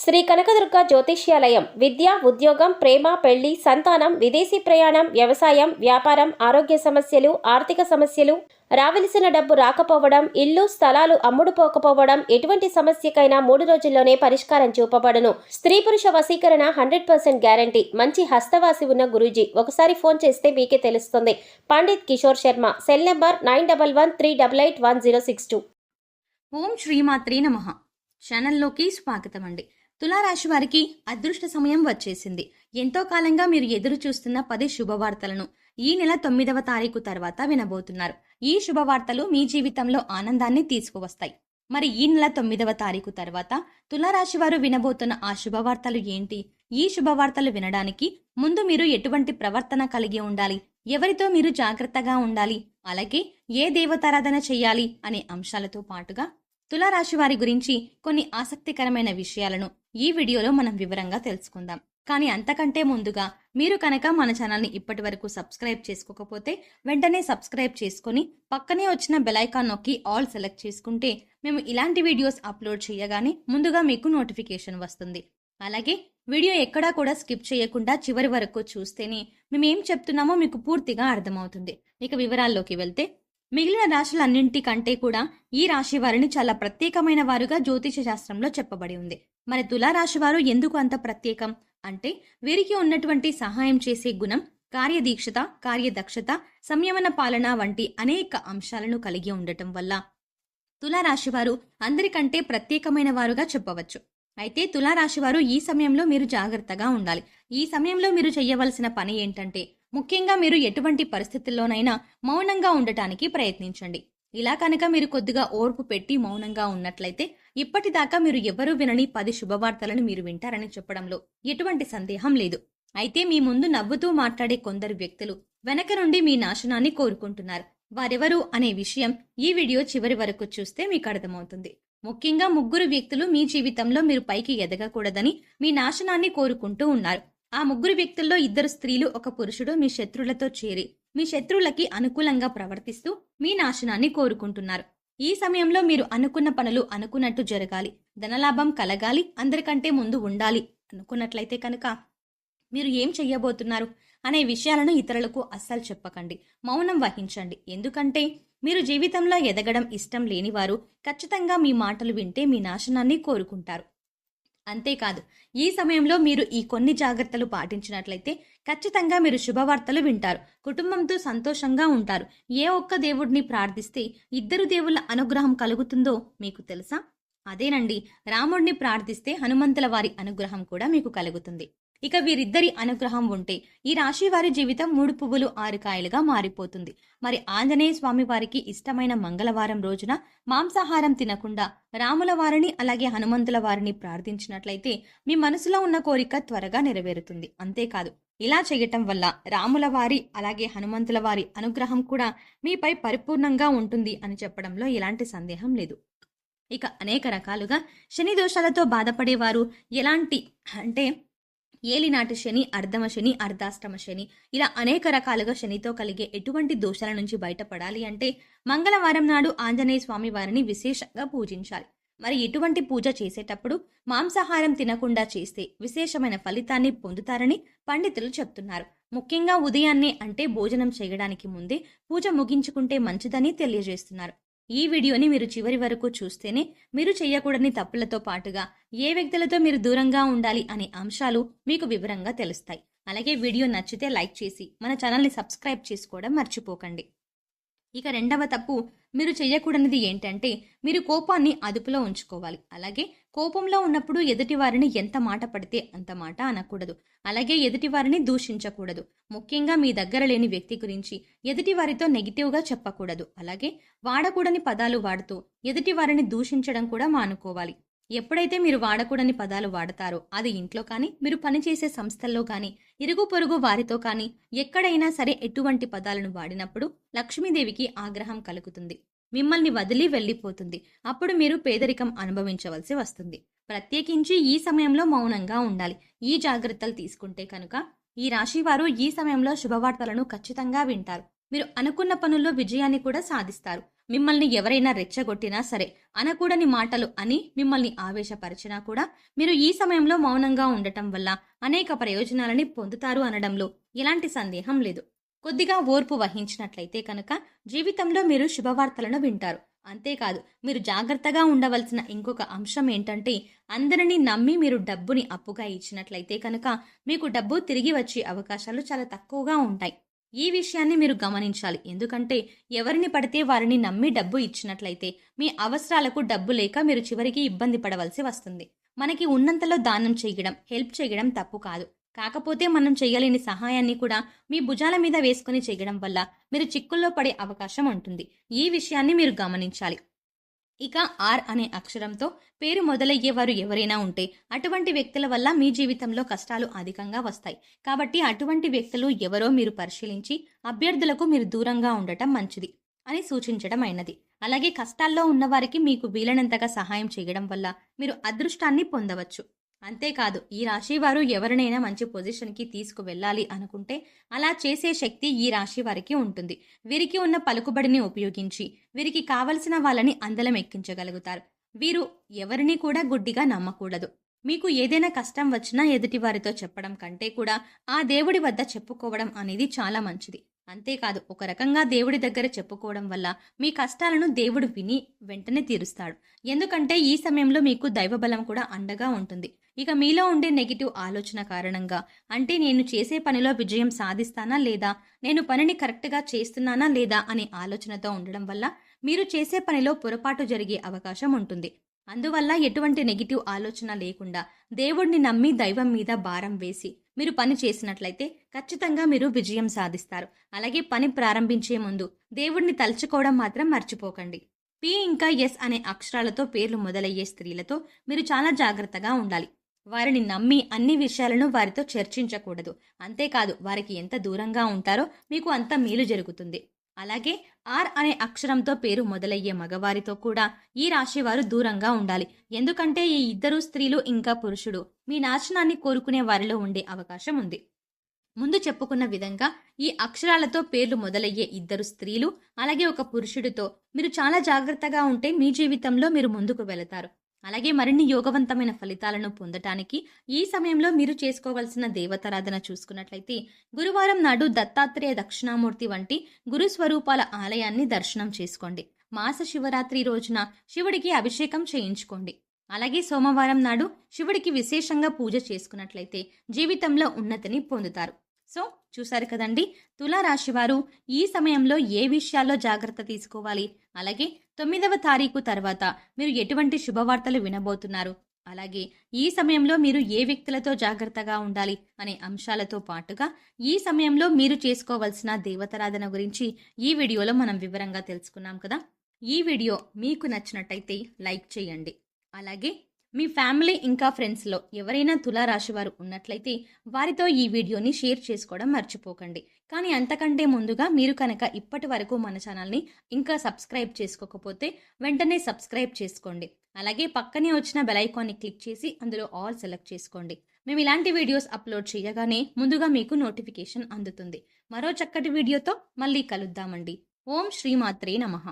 శ్రీ కనకదుర్గ జ్యోతిష్యాలయం విద్య, ఉద్యోగం, ప్రేమ, పెళ్లి, సంతానం, విదేశీ ప్రయాణం, వ్యవసాయం, వ్యాపారం, ఆరోగ్య సమస్యలు, ఆర్థిక సమస్యలు, రావలసిన డబ్బు రాకపోవడం, ఇల్లు స్థలాలు అమ్ముడుపోకపోవడం, ఎటువంటి సమస్యకైనా 3 రోజుల్లోనే పరిష్కారం చూపబడును. స్త్రీ పురుష వశీకరణ 100% గ్యారంటీ. మంచి హస్తవాసి ఉన్న గురూజీ. ఒకసారి ఫోన్ చేస్తే మీకే తెలుస్తుంది. పండిత్ కిషోర్ శర్మ. Cell number 9113881062. ఓం శ్రీమాత్రే నమః. ఛానల్లోకి స్వాగతం అండి. తులారాశి వారికి అదృష్ట సమయం వచ్చేసింది. ఎంతో కాలంగా మీరు ఎదురు చూస్తున్న 10 శుభవార్తలను ఈ నెల 9వ తారీఖు తర్వాత వినబోతున్నారు. ఈ శుభవార్తలు మీ జీవితంలో ఆనందాన్ని తీసుకువస్తాయి. మరి ఈ నెల 9వ తారీఖు తర్వాత తులారాశి వారు వినబోతున్న ఆ శుభవార్తలు ఏంటి? ఈ శుభవార్తలు వినడానికి ముందు మీరు ఎటువంటి ప్రవర్తన కలిగి ఉండాలి, ఎవరితో మీరు జాగ్రత్తగా ఉండాలి, అలాగే ఏ దేవతారాధన చెయ్యాలి అనే అంశాలతో పాటుగా తులారాశి వారి గురించి కొన్ని ఆసక్తికరమైన విషయాలను ఈ వీడియోలో మనం వివరంగా తెలుసుకుందాం. కానీ అంతకంటే ముందుగా మీరు కనుక మన ఛానల్ని ఇప్పటి వరకు సబ్స్క్రైబ్ చేసుకోకపోతే వెంటనే సబ్స్క్రైబ్ చేసుకొని పక్కనే వచ్చిన బెల్ ఐకాన్ నొక్కి ఆల్ సెలెక్ట్ చేసుకుంటే మేము ఇలాంటి వీడియోస్ అప్లోడ్ చేయగానే ముందుగా మీకు నోటిఫికేషన్ వస్తుంది. అలాగే వీడియో ఎక్కడా కూడా స్కిప్ చేయకుండా చివరి వరకు చూస్తేనే మేము ఏం చెప్తున్నామో మీకు పూర్తిగా అర్థమవుతుంది. ఇక వివరాల్లోకి వెళ్తే, మిగిలిన రాశులన్నింటికంటే కూడా ఈ రాశి వారిని చాలా ప్రత్యేకమైన వారుగా జ్యోతిష శాస్త్రంలో చెప్పబడి ఉంది. మరి తులారాశి వారు ఎందుకు అంత ప్రత్యేకం అంటే, వీరికి ఉన్నటువంటి సహాయం చేసే గుణం, కార్యదీక్షత, కార్యదక్షత, సంయమన పాలన వంటి అనేక అంశాలను కలిగి ఉండటం వల్ల తులారాశి వారు అందరికంటే ప్రత్యేకమైన వారుగా చెప్పవచ్చు. అయితే తులారాశి వారు ఈ సమయంలో మీరు జాగ్రత్తగా ఉండాలి. ఈ సమయంలో మీరు చేయవలసిన పని ఏంటంటే, ముఖ్యంగా మీరు ఎటువంటి పరిస్థితుల్లోనైనా మౌనంగా ఉండటానికి ప్రయత్నించండి. ఇలా కనుక మీరు కొద్దిగా ఓర్పు పెట్టి మౌనంగా ఉన్నట్లయితే ఇప్పటిదాకా మీరు ఎవరూ వినని 10 శుభవార్తలను మీరు వింటారని చెప్పడంలో ఎటువంటి సందేహం లేదు. అయితే మీ ముందు నవ్వుతూ మాట్లాడే కొందరు వ్యక్తులు వెనక నుండి మీ నాశనాన్ని కోరుకుంటున్నారు. వారెవరు అనే విషయం ఈ వీడియో చివరి వరకు చూస్తే మీకు అర్థమవుతుంది. ముఖ్యంగా 3 వ్యక్తులు మీ జీవితంలో మీరు పైకి ఎదగకూడదని మీ నాశనాన్ని కోరుకుంటూ ఉన్నారు. ఆ 3 వ్యక్తుల్లో 2 స్త్రీలు, 1 పురుషుడు మీ శత్రువులతో చేరి మీ శత్రువులకి అనుకూలంగా ప్రవర్తిస్తూ మీ నాశనాన్ని కోరుకుంటున్నారు. ఈ సమయంలో మీరు అనుకున్న పనులు అనుకున్నట్టు జరగాలి, ధనలాభం కలగాలి, అందరికంటే ముందు ఉండాలి అనుకున్నట్లయితే కనుక మీరు ఏం చెయ్యబోతున్నారు అనే విషయాలను ఇతరులకు అస్సలు చెప్పకండి. మౌనం వహించండి. ఎందుకంటే మీరు జీవితంలో ఎదగడం ఇష్టం లేనివారు ఖచ్చితంగా మీ మాటలు వింటే మీ నాశనాన్ని కోరుకుంటారు. అంతేకాదు, ఈ సమయంలో మీరు ఈ కొన్ని జాగ్రత్తలు పాటించినట్లయితే ఖచ్చితంగా మీరు శుభవార్తలు వింటారు. కుటుంబంతో సంతోషంగా ఉంటారు. ఏ ఒక్క దేవుడిని ప్రార్థిస్తే 2 దేవుళ్ళ అనుగ్రహం కలుగుతుందో మీకు తెలుసా? అదేనండి, రాముడిని ప్రార్థిస్తే హనుమంతుల వారి అనుగ్రహం కూడా మీకు కలుగుతుంది. ఇక వీరిద్దరి అనుగ్రహం ఉంటే ఈ రాశి వారి జీవితం 3 పువ్వులు 6 కాయలుగా మారిపోతుంది. మరి ఆంజనేయ స్వామి వారికి ఇష్టమైన మంగళవారం రోజున మాంసాహారం తినకుండా రాముల వారిని అలాగే హనుమంతుల వారిని ప్రార్థించినట్లయితే మీ మనసులో ఉన్న కోరిక త్వరగా నెరవేరుతుంది. అంతేకాదు, ఇలా చేయటం వల్ల రాముల వారి అలాగే హనుమంతుల వారి అనుగ్రహం కూడా మీపై పరిపూర్ణంగా ఉంటుంది అని చెప్పడంలో ఎలాంటి సందేహం లేదు. ఇక అనేక రకాలుగా శని దోషాలతో బాధపడేవారు, ఎలాంటి అంటే ఏలినాటి శని, అర్ధమ శని, అర్ధాష్టమ శని, ఇలా అనేక రకాలుగా శనితో కలిగే ఎటువంటి దోషాల నుంచి బయటపడాలి అంటే మంగళవారం నాడు ఆంజనేయ స్వామి వారిని విశేషంగా పూజించాలి. మరి ఇటువంటి పూజ చేసేటప్పుడు మాంసాహారం తినకుండా చేస్తే విశేషమైన ఫలితాన్ని పొందుతారని పండితులు చెప్తున్నారు. ముఖ్యంగా ఉదయాన్నే అంటే భోజనం చేయడానికి ముందే పూజ ముగించుకుంటే మంచిదని తెలియజేస్తున్నారు. ఈ వీడియోని మీరు చివరి వరకు చూస్తేనే మీరు చేయకూడని తప్పులతో పాటుగా ఏ వ్యక్తులతో మీరు దూరంగా ఉండాలి అనే అంశాలు మీకు వివరంగా తెలుస్తాయి. అలాగే వీడియో నచ్చితే లైక్ చేసి మన ఛానల్ని సబ్స్క్రైబ్ చేసుకోవడం మర్చిపోకండి. ఇక రెండవ తప్పు మీరు చేయకూడనిది ఏంటంటే, మీరు కోపాన్ని అదుపులో ఉంచుకోవాలి. అలాగే కోపంలో ఉన్నప్పుడు ఎదుటి వారిని ఎంత మాట పడితే అంత మాట అనకూడదు. అలాగే ఎదుటి వారిని దూషించకూడదు. ముఖ్యంగా మీ దగ్గర లేని వ్యక్తి గురించి ఎదుటి వారితో నెగిటివ్గా చెప్పకూడదు. అలాగే వాడకూడని పదాలు వాడుతూ ఎదుటి వారిని దూషించడం కూడా మానుకోవాలి. ఎప్పుడైతే మీరు వాడకూడని పదాలు వాడతారో అది ఇంట్లో కానీ, మీరు పనిచేసే సంస్థల్లో కానీ, ఇరుగు పొరుగు వారితో కానీ ఎక్కడైనా సరే ఎటువంటి పదాలను వాడినప్పుడు లక్ష్మీదేవికి ఆగ్రహం కలుగుతుంది. మిమ్మల్ని వదిలి వెళ్ళిపోతుంది. అప్పుడు మీరు పేదరికం అనుభవించవలసి వస్తుంది. ప్రత్యేకించి ఈ సమయంలో మౌనంగా ఉండాలి. ఈ జాగ్రత్తలు తీసుకుంటే కనుక ఈ రాశి వారు ఈ సమయంలో శుభవార్తలను ఖచ్చితంగా వింటారు. మీరు అనుకున్న పనుల్లో విజయాన్ని కూడా సాధిస్తారు. మిమ్మల్ని ఎవరైనా రెచ్చగొట్టినా సరే, అనకూడని మాటలు అని మిమ్మల్ని ఆవేశపరిచినా కూడా మీరు ఈ సమయంలో మౌనంగా ఉండటం వల్ల అనేక ప్రయోజనాలని పొందుతారు అనడంలో ఎలాంటి సందేహం లేదు. కొద్దిగా ఓర్పు వహించినట్లయితే కనుక జీవితంలో మీరు శుభవార్తలను వింటారు. అంతేకాదు, మీరు జాగ్రత్తగా ఉండవలసిన ఇంకొక అంశం ఏంటంటే, అందరినీ నమ్మి మీరు డబ్బుని అప్పుగా ఇచ్చినట్లయితే కనుక మీకు డబ్బు తిరిగి వచ్చే అవకాశాలు చాలా తక్కువగా ఉంటాయి. ఈ విషయాన్ని మీరు గమనించాలి. ఎందుకంటే ఎవరిని పడితే వారిని నమ్మి డబ్బు ఇచ్చినట్లయితే మీ అవసరాలకు డబ్బు లేక మీరు చివరికి ఇబ్బంది పడవలసి వస్తుంది. మనకి ఉన్నంతలో దానం చేయడం, హెల్ప్ చేయడం తప్పు కాదు. కాకపోతే మనం చేయలేని సహాయాన్ని కూడా మీ భుజాల మీద వేసుకుని చేయడం వల్ల మీరు చిక్కుల్లో పడే అవకాశం ఉంటుంది. ఈ విషయాన్ని మీరు గమనించాలి. ఇక ఆర్ అనే అక్షరంతో పేరు మొదలయ్యేవారు ఎవరైనా ఉంటే అటువంటి వ్యక్తుల వల్ల మీ జీవితంలో కష్టాలు అధికంగా వస్తాయి. కాబట్టి అటువంటి వ్యక్తులు ఎవరో మీరు పరిశీలించి అభ్యర్థులకు మీరు దూరంగా ఉండటం మంచిది అని సూచించడం అయినది. అలాగే కష్టాల్లో ఉన్నవారికి మీకు వీలైనంతగా సహాయం చేయడం వల్ల మీరు అదృష్టాన్ని పొందవచ్చు. అంతేకాదు, ఈ రాశి వారు ఎవరినైనా మంచి పొజిషన్కి తీసుకువెళ్ళాలి అనుకుంటే అలా చేసే శక్తి ఈ రాశి వారికి ఉంటుంది. వీరికి ఉన్న పలుకుబడిని ఉపయోగించి వీరికి కావలసిన వాళ్ళని అందలం ఎక్కించగలుగుతారు. వీరు ఎవరిని కూడా గుడ్డిగా నమ్మకూడదు. మీకు ఏదైనా కష్టం వచ్చినా ఎదుటి వారితో చెప్పడం కంటే కూడా ఆ దేవుడి వద్ద చెప్పుకోవడం అనేది చాలా మంచిది. అంతేకాదు, ఒక రకంగా దేవుడి దగ్గర చెప్పుకోవడం వల్ల మీ కష్టాలను దేవుడు విని వెంటనే తీరుస్తాడు. ఎందుకంటే ఈ సమయంలో మీకు దైవబలం కూడా అండగా ఉంటుంది. ఇక మీలో ఉండే నెగిటివ్ ఆలోచన కారణంగా, అంటే నేను చేసే పనిలో విజయం సాధిస్తానా లేదా, నేను పనిని కరెక్ట్గా చేస్తున్నానా లేదా అనే ఆలోచనతో ఉండడం వల్ల మీరు చేసే పనిలో పొరపాటు జరిగే అవకాశం ఉంటుంది. అందువల్ల ఎటువంటి నెగిటివ్ ఆలోచన లేకుండా దేవుడిని నమ్మి దైవం మీద భారం వేసి మీరు పని చేసినట్లయితే ఖచ్చితంగా మీరు విజయం సాధిస్తారు. అలాగే పని ప్రారంభించే ముందు దేవుడిని తలుచుకోవడం మాత్రం మర్చిపోకండి. పి ఇంకా ఎస్ అనే అక్షరాలతో పేర్లు మొదలయ్యే స్త్రీలతో మీరు చాలా జాగ్రత్తగా ఉండాలి. వారిని నమ్మి అన్ని విషయాలను వారితో చర్చించకూడదు. అంతేకాదు, వారికి ఎంత దూరంగా ఉంటారో మీకు అంత మేలు జరుగుతుంది. అలాగే ఆర్ అనే అక్షరంతో పేరు మొదలయ్యే మగవారితో కూడా ఈ రాశి వారు దూరంగా ఉండాలి. ఎందుకంటే ఈ ఇద్దరు స్త్రీలు ఇంకా పురుషుడు మీ నాశనాన్ని కోరుకునే వారిలో ఉండే అవకాశం ఉంది. ముందు చెప్పుకున్న విధంగా ఈ అక్షరాలతో పేర్లు మొదలయ్యే ఇద్దరు స్త్రీలు అలాగే ఒక పురుషుడితో మీరు చాలా జాగ్రత్తగా ఉంటే మీ జీవితంలో మీరు ముందుకు వెళతారు. అలాగే మరిన్ని యోగవంతమైన ఫలితాలను పొందటానికి ఈ సమయంలో మీరు చేసుకోవాల్సిన దేవతారాధన చూసుకున్నట్లయితే గురువారం నాడు దత్తాత్రేయ దక్షిణామూర్తి వంటి గురు స్వరూపాల ఆలయాన్ని దర్శనం చేసుకోండి. మాస శివరాత్రి రోజున శివుడికి అభిషేకం చేయించుకోండి. అలాగే సోమవారం నాడు శివుడికి విశేషంగా పూజ చేసుకున్నట్లయితే జీవితంలో ఉన్నతిని పొందుతారు. సో చూసారు కదండి, తులారాశి వారు ఈ సమయంలో ఏ విషయాల్లో జాగ్రత్త తీసుకోవాలి, అలాగే 9వ తారీఖు తర్వాత మీరు ఎటువంటి శుభవార్తలు వినబోతున్నారు, అలాగే ఈ సమయంలో మీరు ఏ వ్యక్తులతో జాగ్రత్తగా ఉండాలి అనే అంశాలతో పాటుగా ఈ సమయంలో మీరు చేసుకోవాల్సిన దేవతారాధన గురించి ఈ వీడియోలో మనం వివరంగా తెలుసుకున్నాం కదా. ఈ వీడియో మీకు నచ్చినట్టయితే లైక్ చేయండి. అలాగే మీ ఫ్యామిలీ ఇంకా ఫ్రెండ్స్లో ఎవరైనా తులారాశి వారు ఉన్నట్లయితే వారితో ఈ వీడియోని షేర్ చేసుకోవడం మర్చిపోకండి. కానీ అంతకంటే ముందుగా మీరు కనుక ఇప్పటి వరకు మన ఛానల్ని ఇంకా సబ్స్క్రైబ్ చేసుకోకపోతే వెంటనే సబ్స్క్రైబ్ చేసుకోండి. అలాగే పక్కనే వచ్చిన బెల్ ఐకాన్ని క్లిక్ చేసి అందులో ఆల్ సెలెక్ట్ చేసుకోండి. మేము ఇలాంటి వీడియోస్ అప్లోడ్ చేయగానే ముందుగా మీకు నోటిఫికేషన్ అందుతుంది. మరో చక్కటి వీడియోతో మళ్ళీ కలుద్దామండి. ఓం శ్రీమాత్రే నమః.